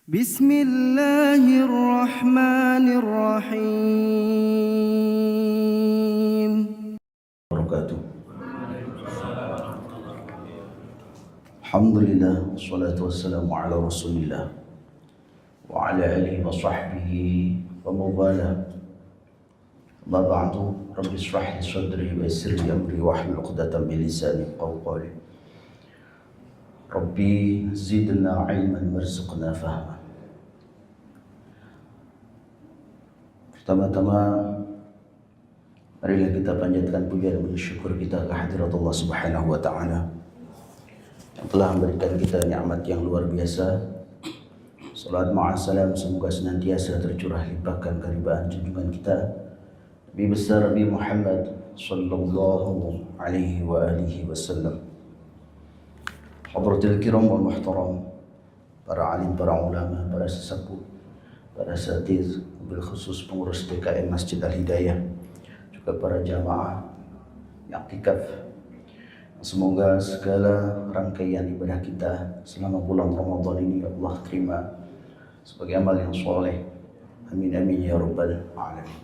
Bismillahirrahmanirrahim. Alhamdulillah, wassalatu wassalamu ala rasulillah wa ala alihi wa sahbihi wa mawala. Ma ba'du, rabbi israh li sadri wa yassir li amri wahlul 'uqdatam min lisani yafqahu qawli. Rabbi zidna ilman warzuqna fahma. Pertama-tama, marilah kita panjatkan puja dan bersyukur kita kehadirat Allah Subhanahu wa taala yang telah memberikan kita nikmat yang luar biasa. Salat ma'assalam semoga senantiasa tercurah limpahkan keribaan junjungan kita Nabi besar Nabi Muhammad sallallahu alaihi wa alihi wasallam. Hadratil kiram wal muhtaram, para alim, para ulama, para sesepuh, para asatiz, bil khusus pengurus DKM Masjid Al-Hidayah, juga para jamaah yang iktikaf. Semoga segala rangkaian ibadah kita selama bulan Ramadan ini Allah terima sebagai amal yang soleh. Amin amin ya rabbal alamin.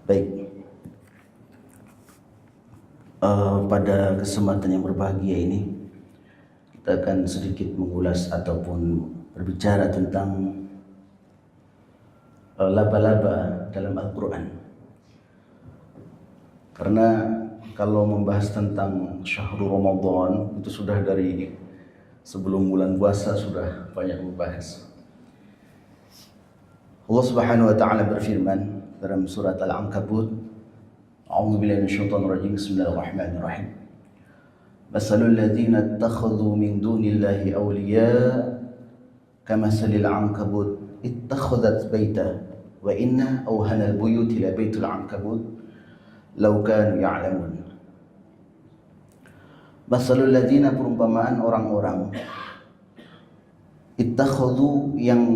Baik, pada kesempatan yang berbahagia ini kita akan sedikit mengulas ataupun berbicara tentang laba-laba dalam Al-Quran. Karena kalau membahas tentang syahrul Ramadan itu sudah dari sebelum bulan puasa sudah banyak membahas. Allah Subhanahu wa taala berfirman dalam surat Al-Ankabut, A'udzubillahi minasyaitonir rajim, Bismillahirrahmanirrahim. Masalul ladzina ittakhadhu min dunillahi awliya kamathalil ankabut ittakhadhat baita wa inna awhanal buyuti la baitul ankabut law kanu ya'lamun. Masalul ladzina, perumpamaan orang-orang, ittakhadhu, yang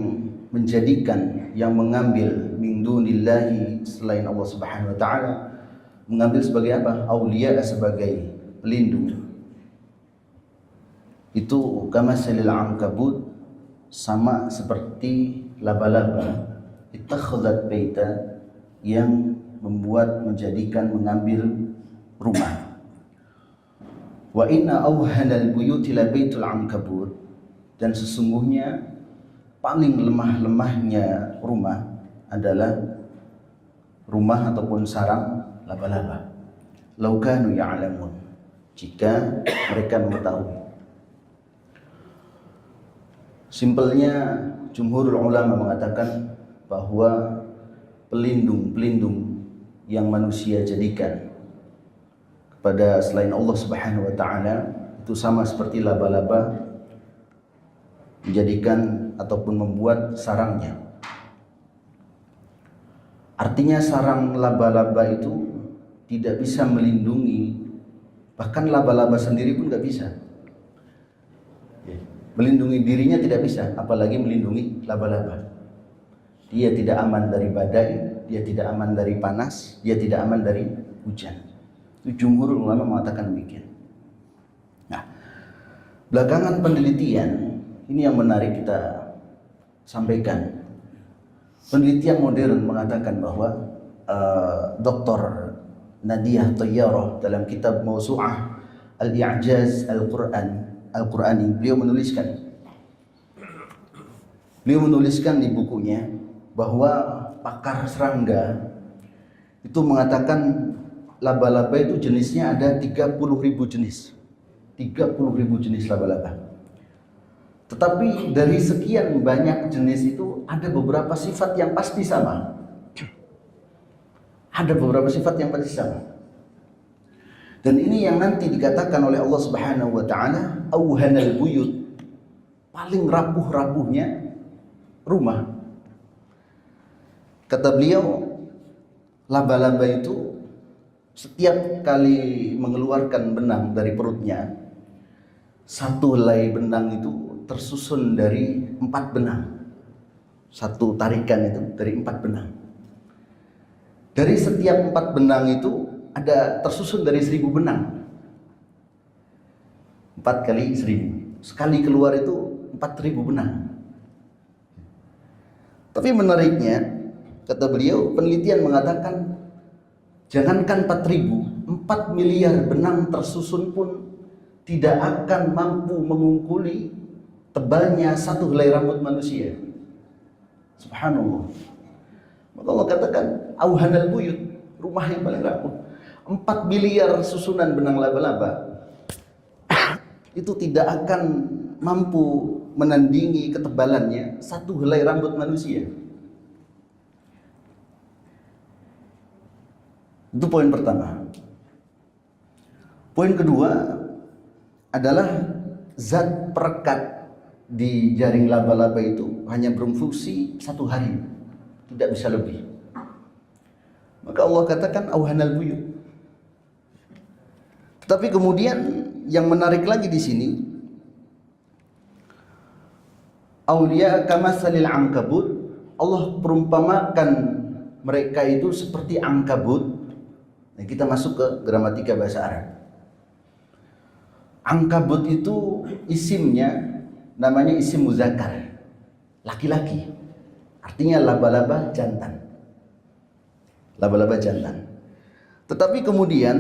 menjadikan, yang mengambil, min dunillahi, selain Allah Subhanahu wa taala, mengambil sebagai apa? Auliya, sebagai pelindung. Itu kamathalil ankabut, sama seperti laba-laba, ittakhadhat baita, yang membuat, menjadikan, mengambil rumah. Wa inna awhanal buyuti la baitul ankabut, dan sesungguhnya paling lemah-lemahnya rumah adalah rumah ataupun sarang laba-laba. Law kanu ya'lamun, jika mereka mengetahui. Simpelnya jumhurul ulama mengatakan bahwa pelindung-pelindung yang manusia jadikan kepada selain Allah Subhanahu wa taala itu sama seperti laba-laba menjadikan ataupun membuat sarangnya. Artinya sarang laba-laba itu tidak bisa melindungi, bahkan laba-laba sendiri pun tidak bisa. Melindungi dirinya tidak bisa, apalagi melindungi laba-laba. Dia tidak aman dari badai, dia tidak aman dari panas, dia tidak aman dari hujan. Itu jumhur ulama mengatakan demikian. Nah, belakangan penelitian ini yang menarik kita sampaikan. Penelitian modern mengatakan bahwa Dr. Nadia Tayyarah dalam kitab Mawsu'ah Al-I'jaz Al-Qur'ani, beliau menuliskan di bukunya bahwa pakar serangga itu mengatakan laba-laba itu jenisnya ada 30.000 jenis. 30.000 jenis laba-laba. Tetapi dari sekian banyak jenis itu ada beberapa sifat yang pasti sama. Ada beberapa sifat yang pasti sama. Dan ini yang nanti dikatakan oleh Allah Subhanahu wa taala, auhanal buyut, paling rapuh-rapuhnya rumah. Kata beliau, laba-laba itu setiap kali mengeluarkan benang dari perutnya, satu helai benang itu tersusun dari 4 benang. Satu tarikan itu dari 4 benang. Dari setiap 4 benang itu ada tersusun dari 1000 benang. 4 kali 1000. Sekali keluar itu 4.000 benang. Tapi menariknya, kata beliau, penelitian mengatakan jangankan 4.000, 4 miliar benang tersusun pun tidak akan mampu mengungkuli tebalnya satu helai rambut manusia. Subhanallah. Maka Allah katakan auhanal buyut, rumah yang paling rapuh. 4 miliar susunan benang laba-laba itu tidak akan mampu menandingi ketebalannya satu helai rambut manusia. Itu poin pertama. Poin kedua adalah zat perekat di jaring laba-laba itu hanya berfungsi 1 hari, tidak bisa lebih. Maka Allah katakan auhanal buyut. Tetapi kemudian yang menarik lagi di sini, auliya kamasalil ankabut, Allah perumpamakan mereka itu seperti ankabut. Nah, kita masuk ke gramatika bahasa Arab. Ankabut itu isimnya namanya isim muzakkar, laki-laki. Artinya laba-laba jantan. Laba-laba jantan. Tetapi kemudian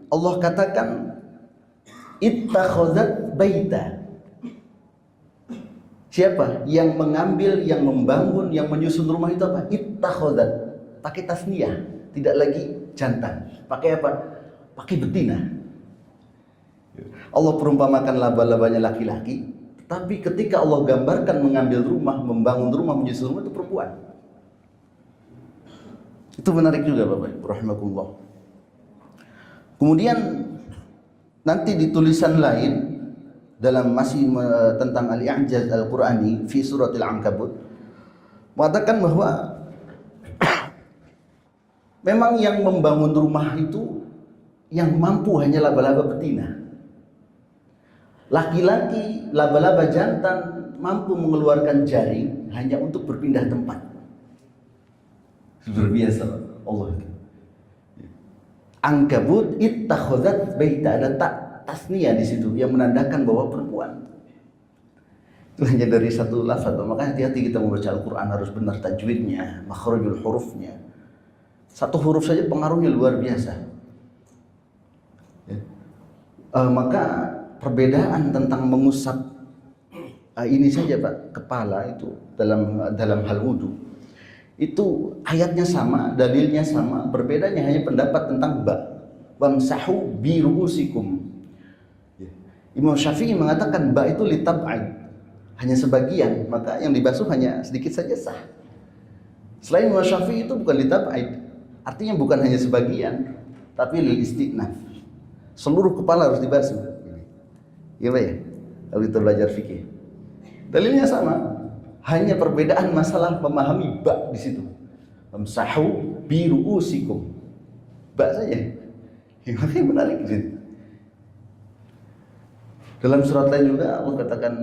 Allah katakan ittakhazat baita. Siapa yang mengambil, yang membangun, yang menyusun rumah itu apa? Ittakhazat. Pakai tasniyah, tidak lagi jantan. Pakai apa? Pakai betina. Allah perumpamakan laba-labanya laki-laki, tapi ketika Allah gambarkan mengambil rumah, membangun rumah, menyusun rumah itu perempuan. Itu menarik juga Bapak, rahimakumullah. Kemudian nanti di tulisan lain dalam masih tentang al-i'jaz al-Qur'ani fi suratil Ankabut mengatakan bahwa memang yang membangun rumah itu yang mampu hanya laba-laba betina. Laki-laki laba-laba jantan mampu mengeluarkan jaring hanya untuk berpindah tempat. Luar biasa Allah. Ankabut ittakhazat baita, ada tasniyah di situ yang menandakan bahwa perempuan. Itu hanya dari satu lafaz. Maka hati-hati kita membaca Al-Qur'an, harus benar tajwidnya, makhrajul hurufnya. Satu huruf saja pengaruhnya luar biasa. Maka perbedaan tentang mengusap ini saja Pak, kepala itu dalam hal wudu. Itu ayatnya sama, dalilnya sama, berbedanya hanya pendapat tentang ba. Wamsahu bi ru'usikum. Imam Syafi'i mengatakan ba itu litab'id, hanya sebagian, maka yang dibasuh hanya sedikit saja sah. Selain Imam Syafi'i itu bukan litab'id, artinya bukan hanya sebagian, tapi lil istinaf. Seluruh kepala harus dibasuh. Ya Pak ya, kalau kita belajar fikih. Dalilnya sama, hanya perbedaan masalah memahami ba di situ. Wamsahu bi ru'usikum. Ba saja. Yang menarik di situ. Dalam surat lain juga Allah katakan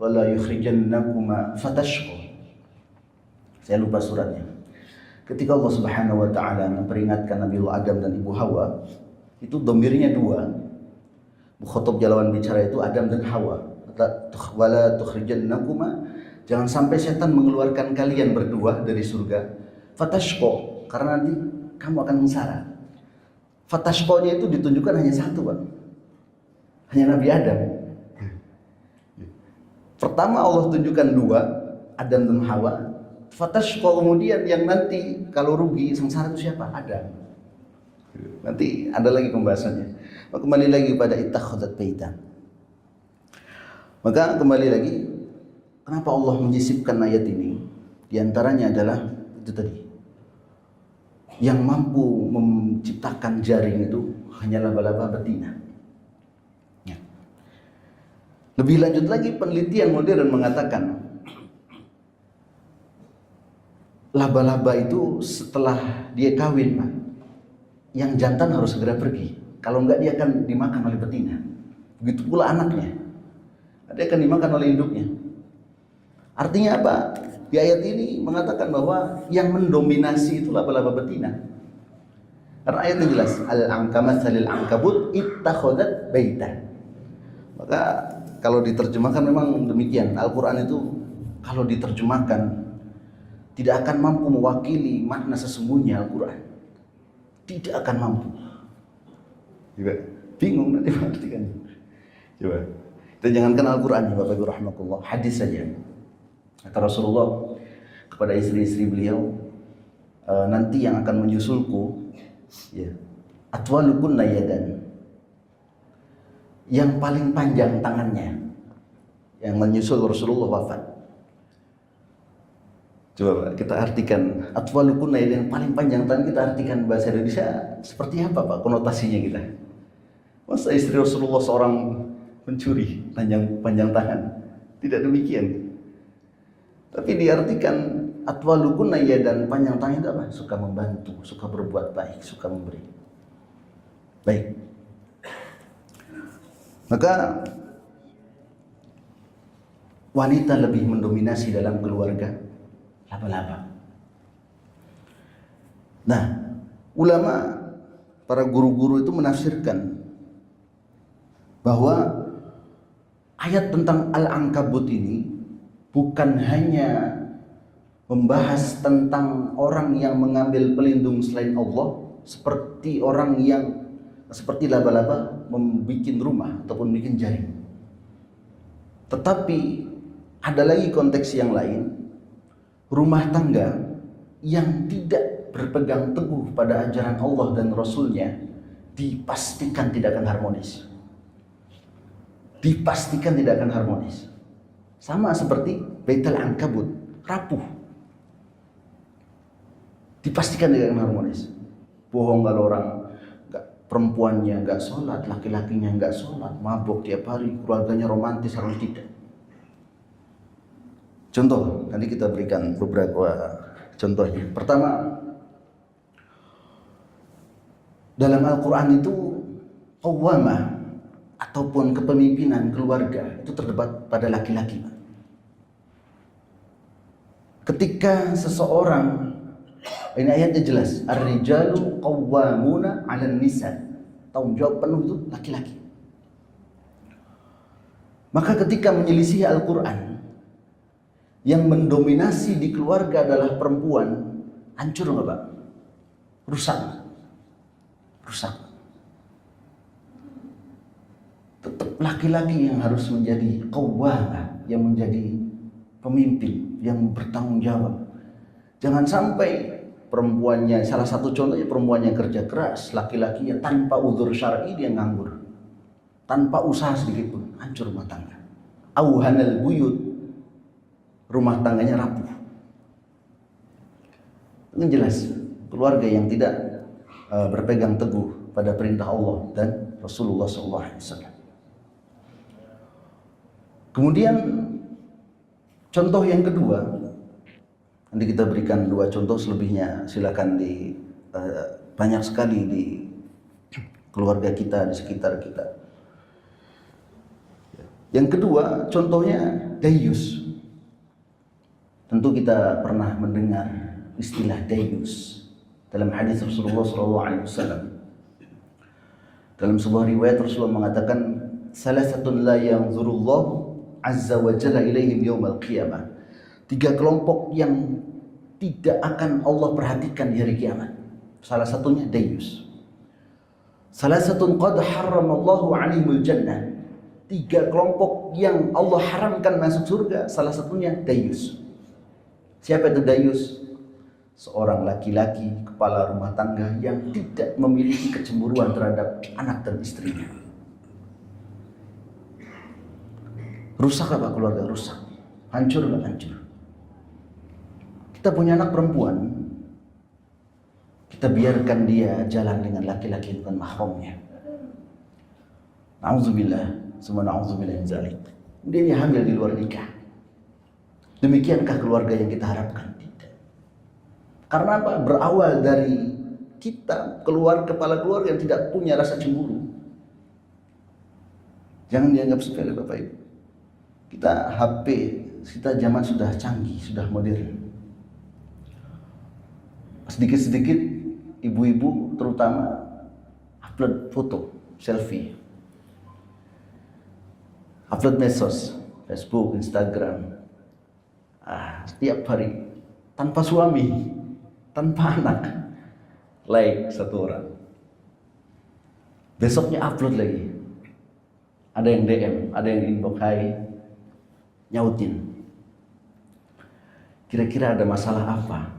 wala yukhrijannakuma fatashqa. Saya lupa suratnya. Ketika Allah Subhanahu wa taala memperingatkan Nabi Adam dan Ibu Hawa, itu domirnya 2. Mukhatab lawan bicara itu Adam dan Hawa. Wala tukhrijannakuma, jangan sampai setan mengeluarkan kalian berdua dari surga. Fatashqa, karena nanti kamu akan mengsara. Fatashqa-nya itu ditunjukkan hanya satu, Pak. Hanya Nabi Adam. Pertama Allah tunjukkan 2, Adam dan Hawa. Fatashqa kemudian yang nanti kalau rugi sengsara itu siapa? Adam. Nanti ada lagi pembahasannya. Kembali lagi pada ittakhadzat baita. Maka kembali lagi, kenapa Allah menyisipkan ayat ini? Di antaranya adalah itu tadi. Yang mampu menciptakan jaring itu hanya laba-laba betina. Ya. Lebih lanjut lagi, penelitian modern mengatakan laba-laba itu setelah dia kawin, Pak, yang jantan harus segera pergi. Kalau enggak dia akan dimakan oleh betina. Begitu pula anaknya. Dia akan dimakan oleh induknya. Artinya apa? Di ayat ini mengatakan bahwa yang mendominasi itu laba-laba betina. Karena ayatnya jelas, al-ankamasalil ankabut ittakhadzat baita. Maka kalau diterjemahkan memang demikian. Al-Quran itu kalau diterjemahkan tidak akan mampu mewakili makna sesungguhnya Al-Quran. Tidak akan mampu. Juga bingung nanti mengartikannya. Coba. Dan jangankan Al-Quran ya Bapak Ibu rahimakumullah, hadis saja. Kata Rasulullah kepada istri-istri beliau, nanti yang akan menyusulku, ya, atwalukunna yadan, yang paling panjang tangannya, yang menyusul Rasulullah wafat. Coba kita artikan atwalukunna yadan, yang paling panjang tangan, kita artikan bahasa Indonesia seperti apa Pak konotasinya kita? Masa istri Rasulullah seorang pencuri panjang tangan? Tidak demikian. Tapi diartikan atwalukunna yadan, panjang tangan itu apa? Suka membantu, suka berbuat baik, suka memberi. Baik. Maka wanita lebih mendominasi dalam keluarga laba-laba. Nah, ulama, para guru-guru itu menafsirkan bahwa ayat tentang Al-Ankabut ini bukan hanya membahas tentang orang yang mengambil pelindung selain Allah, seperti orang yang seperti laba-laba membuat rumah ataupun bikin jaring. Tetapi ada lagi konteks yang lain, rumah tangga yang tidak berpegang teguh pada ajaran Allah dan Rasulnya dipastikan tidak akan harmonis. Dipastikan tidak akan harmonis. Sama seperti Baitul Ankabut, rapuh. Dipastikan tidak akan harmonis. Bohong kalau orang perempuannya nggak sholat, laki-lakinya nggak sholat, mabuk tiap hari, keluarganya romantis, harus tidak. Contoh, nanti kita berikan beberapa contohnya. Pertama, dalam Al-Quran itu qawwamah ataupun kepemimpinan keluarga itu terdapat pada laki-laki. Ketika seseorang, ini ayatnya jelas, ar-rijalu qawwamuna 'alan nisa, tanggung jawab penuh itu laki-laki. Maka ketika menyelisih Al-Quran, yang mendominasi di keluarga adalah perempuan, hancur nggak Pak? Rusak. Tetap laki-laki yang harus menjadi qawwamah, yang menjadi pemimpin, yang bertanggung jawab. Jangan sampai perempuannya, salah satu contohnya perempuannya kerja keras, laki-lakinya tanpa uzur syar'i dia nganggur, tanpa usaha sedikit pun, hancur rumah tangga. Auhanal buyut, rumah tangganya rapuh. Ini jelas keluarga yang tidak berpegang teguh pada perintah Allah dan Rasulullah SAW. Kemudian contoh yang kedua, nanti kita berikan dua contoh, selebihnya silakan banyak sekali di keluarga kita, di sekitar kita. Yang kedua, contohnya dayus. Tentu kita pernah mendengar istilah dayus dalam hadis Rasulullah SAW. Dalam sebuah riwayat Rasulullah mengatakan, salasatun la yanzurullahu azza wa jalla ilaihim yaumal qiyamah. 3 kelompok yang tidak akan Allah perhatikan di hari kiamat. Salah satunya dayus. Salasatun qad harramallahu alaihimul jannah. 3 kelompok yang Allah haramkan masuk surga, salah satunya dayus. Siapa itu dayus? Seorang laki-laki kepala rumah tangga yang tidak memiliki kecemburuan terhadap anak dan istrinya. Rusak apa keluarga? Rusak. Hancur nggak? Hancur. Kita punya anak perempuan, kita biarkan dia jalan dengan laki-laki bukan mahramnya. Na'udzubillah, semua na'udzubillah min dzalik. Kemudian dia hamil di luar nikah. Demikiankah keluarga yang kita harapkan? Tidak. Karena apa? Berawal dari kita keluar kepala keluarga yang tidak punya rasa cemburu. Jangan dianggap sepele Bapak Ibu. Kita HP, kita zaman sudah canggih, sudah modern. Sedikit-sedikit ibu-ibu terutama upload foto, selfie. upload medsos, Facebook, Instagram, setiap hari tanpa suami, tanpa anak, like satu orang, besoknya upload lagi, ada yang DM, ada yang inbox, hai, nyautin, kira-kira ada masalah apa?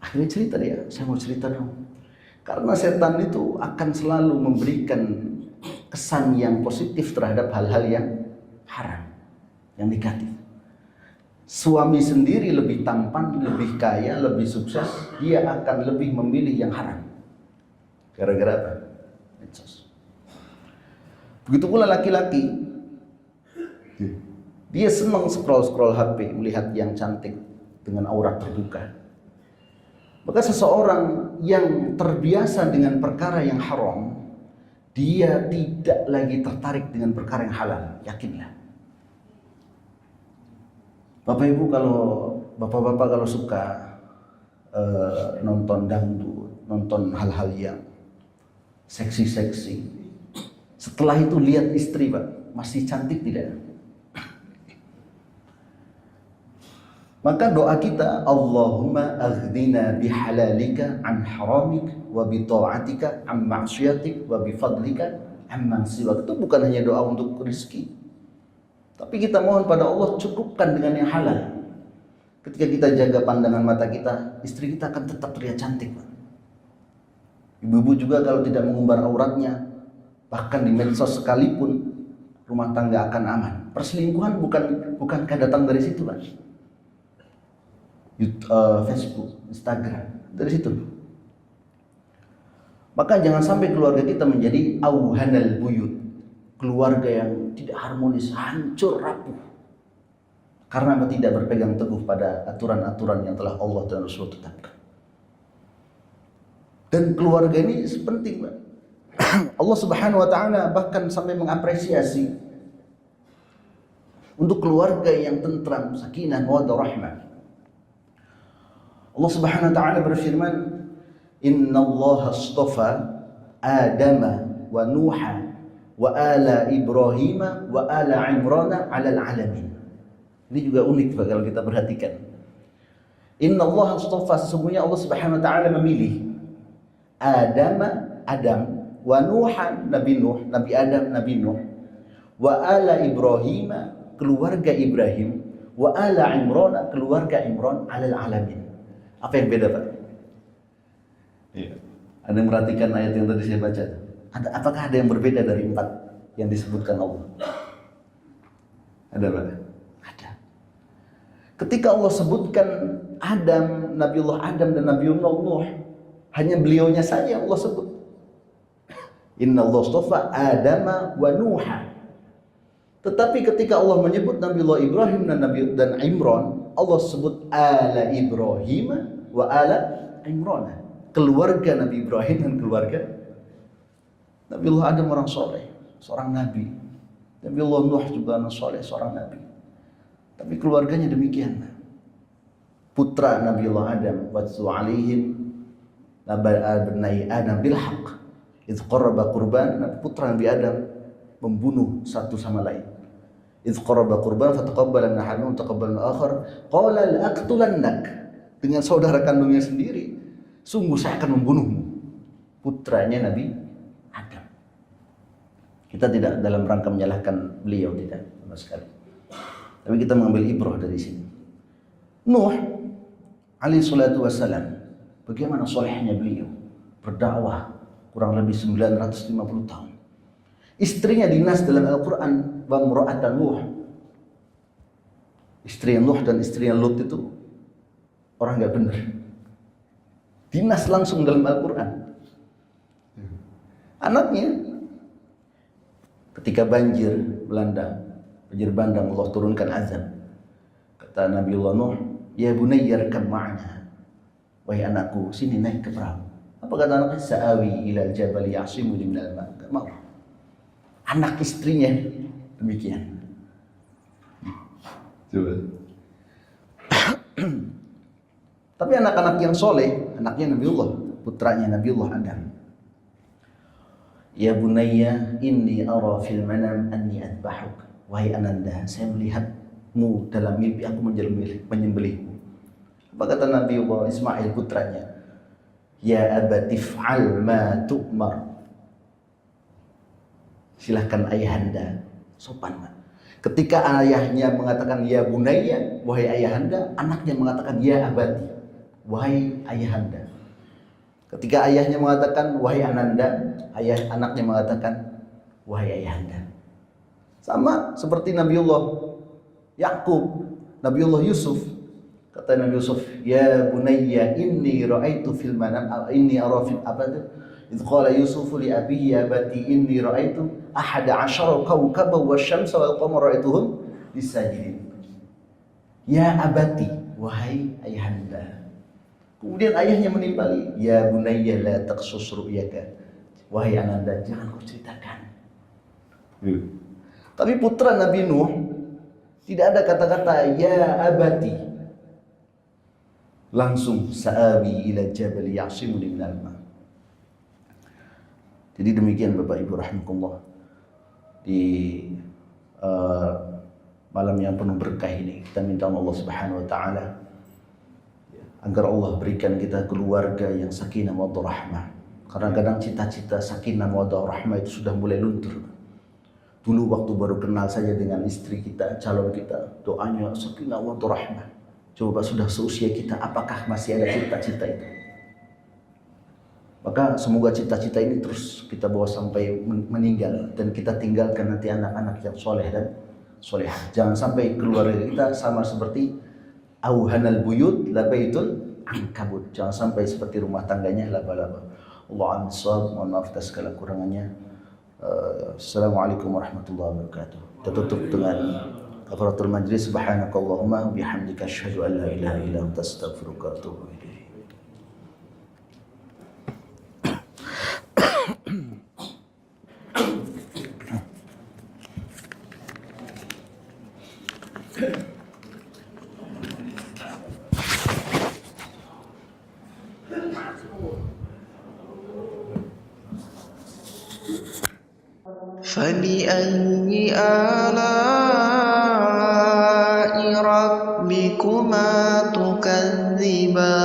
Akhirnya cerita dia, saya mau cerita dong. Karena setan itu akan selalu memberikan kesan yang positif terhadap hal-hal yang haram, yang negatif. Suami sendiri lebih tampan, lebih kaya, lebih sukses, dia akan lebih memilih yang haram. Gara-gara apa? Medsos. Begitu pula laki-laki, dia senang scroll-scroll HP, melihat yang cantik dengan aurat terbuka. Maka seseorang yang terbiasa dengan perkara yang haram, dia tidak lagi tertarik dengan perkara yang halal, yakinlah. Bapak-bapak kalau suka nonton dangdut, nonton hal-hal yang seksi-seksi, setelah itu lihat istri, Pak, masih cantik tidak? Maka doa kita, Allahumma aghdina bihalalika an haramik wa bita'atika an ma'syiatik wa bifadlika amman siwak. Itu bukan hanya doa untuk rezeki, tapi kita mohon pada Allah cukupkan dengan yang halal. Ketika kita jaga pandangan mata kita, istri kita akan tetap terlihat cantik. Ibu-ibu juga kalau tidak mengumbar auratnya, bahkan di medsos sekalipun, rumah tangga akan aman. Perselingkuhan bukankah datang dari situ, Pak? Facebook, Instagram, dari situ. Maka jangan sampai keluarga kita menjadi auhanal buyut, keluarga yang tidak harmonis, hancur rapuh, karena tidak berpegang teguh pada aturan-aturan yang telah Allah dan Rasul tetapkan. Dan keluarga ini penting, Pak. Allah Subhanahu wa taala bahkan sampai mengapresiasi untuk keluarga yang tentram, sakinah, mawaddah, rahmah. Allah Subhanahu wa taala berfirman, "Innallaha astafa Adama wa Nuha wa ala Ibrahim wa ala Imran 'alal 'alamin." Ini juga unik, Pak, kalau kita perhatikan. Innallaha astafa, sesungguhnya Allah Subhanahu wa taala memilih Adam, wa Nuha, Nabi Nuh, Nabi Adam, Nabi Nuh, wa ala Ibrahim, keluarga Ibrahim, wa ala Imran, keluarga Imran, 'alal 'alamin. Apa yang beda, Pak? Iya. Ada yang merhatikan ayat yang tadi saya baca? Apakah ada yang berbeda dari 4 yang disebutkan Allah? Ada, Pak? Ada. Ketika Allah sebutkan Adam, Nabiullah Adam dan Nabiullah Nuh, hanya beliaunya saja yang Allah sebut. Inna Allah astafa Adama wa Nuha. Tetapi ketika Allah menyebut Nabiullah Ibrahim dan Imran, Allah sebut ala Ibrahim wa ala Imran, keluarga Nabi Ibrahim dan keluarga Nabiullah Adam, orang soleh, seorang nabi. Nabiullah Nuh juga orang soleh, seorang nabi. Tapi keluarganya demikian. Putra Nabiullah Adam, watsu alaihim naba'abnai Adam bilhaq idh qarraba qurban. Putra Nabi Adam membunuh satu sama lain. Idh qarraba qurban fataqabbala min ahadihim taqabbala min akhar qala la'aqtulannak, dengan saudara kandungnya sendiri, sungguh saya akan membunuhmu. Putranya Nabi Adam. Kita tidak dalam rangka menyalahkan beliau, tidak sama sekali, tapi kita mengambil ibrah dari sini. Nuh alaihi salatu wassalam, bagaimana solehnya beliau berdakwah kurang lebih 950 tahun. Istrinya dinas dalam Al-Quran, wa mura'atan Nuh. Istri Nuh dan istri Lut itu orang nggak benar. Dinas langsung dalam Al-Quran. Anaknya ketika banjir melanda, banjir bandang, Allah turunkan azab. Kata Nabiullah Nuh, ya bunayya arkab ma'ana. Wahai anakku, sini naik ke perahu. Apa kata anaknya? Sa'awi ilal jabali ya'simuni minal ma'. Anak istrinya demikian. Coba. Tapi anak-anak yang soleh, anaknya Nabiullah, putranya Nabiullah Adam, Ya bunayya inni ara fil manam anni adbahuk. Wahai ananda, saya melihatmu dalam mimpi aku menyembelihmu. Apa kata Nabi Ismail putranya? Ya abati fa'al ma tu'mar. Silahkan ayahanda, sopan. Ketika ayahnya mengatakan ya bunayya, wahai ayahanda, anaknya mengatakan ya abati, wahai ayahanda. Ketika ayahnya mengatakan wahai ananda, anaknya mengatakan wahai ayahanda. Sama seperti Nabiullah Yakub, Nabiullah Yusuf. Kata Nabi Yusuf, ya bunayya inni ra'aitu fil manam inni ara fil abad. Idh qala Yusuf li abihi ya abati inni ra'aitu ahada asyara kawkaban wasyamsa wal qamara ra'aituhum lisajidin. Ya abati, wahai ayahanda. Kemudian ayahnya menimpali, ya bunayya la taqsus ru'yaka. Wahai ananda, jangan kau ceritakan. Tapi putra Nabi Nuh tidak ada kata-kata ya abati. Langsung sa'abi ila jabal ya'simuni minal ma. Jadi demikian Bapak Ibu rahimakumullah, di malam yang penuh berkah ini kita minta Allah Subhanahu wa taala agar Allah berikan kita keluarga yang sakinah mawaddah rahmah. Karena kadang cita-cita sakinah mawaddah rahmah itu sudah mulai luntur. Dulu waktu baru kenal saja dengan istri kita, calon kita, doanya sakinah mawaddah rahmah. Coba sudah seusia kita, apakah masih ada cita-cita itu? Maka semoga cita-cita ini terus kita bawa sampai meninggal, dan kita tinggalkan nanti anak-anak yang soleh dan solehah. Jangan sampai keluarga kita sama seperti auhanal buyut labaitul ankabut. Jangan sampai seperti rumah tangganya laba-laba. Allah ansab, mohon maaf atas segala kurangannya. Assalamualaikum warahmatullahi wabarakatuh. Kita tutup dengan kafaratul majlis. Subhanakallahumma bihamdika asyhadu an la ilaha illa anta astaghfiruka wa atubu ilaik. فبأي آلاء ربكما تكذبان